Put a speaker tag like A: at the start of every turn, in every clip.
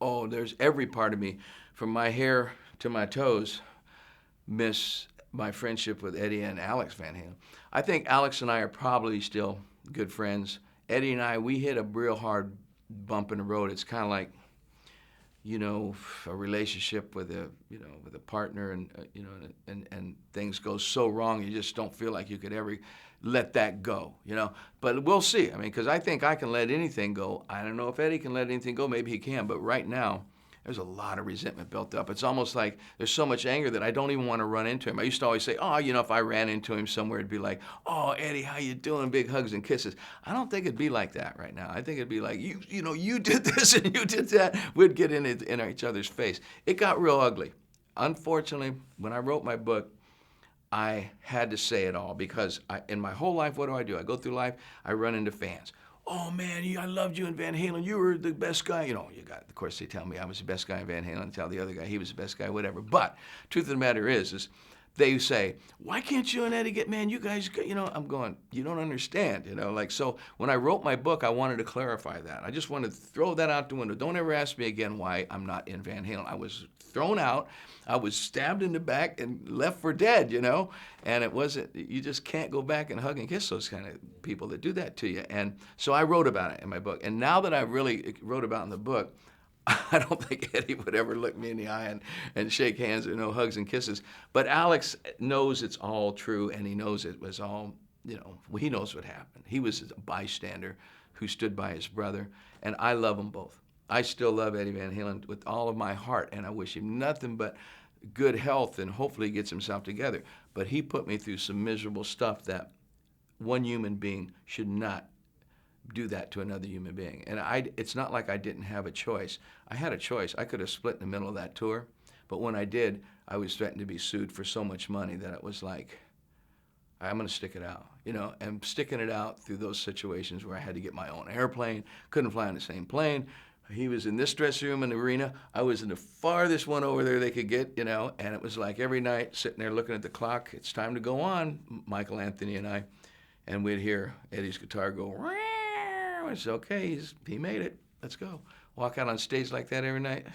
A: Oh, there's every part of me, from my hair to my toes, miss my friendship with Eddie and Alex Van Halen. I think Alex and I are probably still good friends. Eddie and I, we hit a real hard bump in the road. It's kind of like, you know, a relationship with a, you know, with a partner, and you know, and things go so wrong, you just don't feel like you could ever let that go, you know. But we'll see. I mean, because I think I can let anything go. I don't know if Eddie can let anything go. Maybe he can. But right now, there's a lot of resentment built up. It's almost like there's so much anger that I don't even want to run into him. I used to always say, oh, you know, if I ran into him somewhere, it'd be like, oh, Eddie, how you doing? Big hugs and kisses. I don't think it'd be like that right now. I think it'd be like, you know, you did this and you did that. We'd get in each other's face. It got real ugly. Unfortunately, when I wrote my book, I had to say it all, because in my whole life, what do? I go through life, I run into fans. Oh man, I loved you in Van Halen. You were the best guy. You know, of course, they tell me I was the best guy in Van Halen, and tell the other guy he was the best guy, whatever. But truth of the matter is they say, why can't you and Eddie get, man, you guys, you know, I'm going, you don't understand, you know, like, so when I wrote my book, I wanted to clarify that. I just wanted to throw that out the window. Don't ever ask me again why I'm not in Van Halen. I was thrown out. I was stabbed in the back and left for dead, you know, and it wasn't, you just can't go back and hug and kiss those kind of people that do that to you. And so I wrote about it in my book. And now that I really wrote about it in the book, I don't think Eddie would ever look me in the eye and shake hands, or no hugs and kisses. But Alex knows it's all true, and he knows it was all, you know, he knows what happened. He was a bystander who stood by his brother, and I love them both. I still love Eddie Van Halen with all of my heart, and I wish him nothing but good health, and hopefully he gets himself together. But he put me through some miserable stuff that one human being should not do that to another human being. And it's not like I didn't have a choice. I had a choice. I could have split in the middle of that tour, but when I did, I was threatened to be sued for so much money that it was like, I'm going to stick it out, you know, and sticking it out through those situations where I had to get my own airplane, couldn't fly on the same plane. He was in this dressing room in the arena. I was in the farthest one over there they could get, you know, and it was like every night sitting there looking at the clock, it's time to go on, Michael Anthony and I, and we'd hear Eddie's guitar go, I said, okay, he made it. Let's go. Walk out on stage like that every night,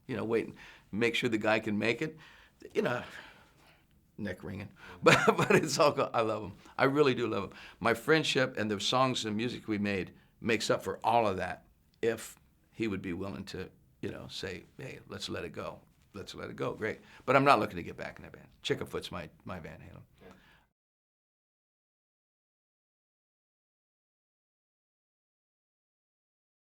A: you know, waiting, make sure the guy can make it, you know, neck ringing. But it's all good. I love him. I really do love him. My friendship and the songs and music we made makes up for all of that, if he would be willing to, you know, say, hey, let's let it go. Let's let it go. Great. But I'm not looking to get back in that band. Chickafoot's my Van Halen.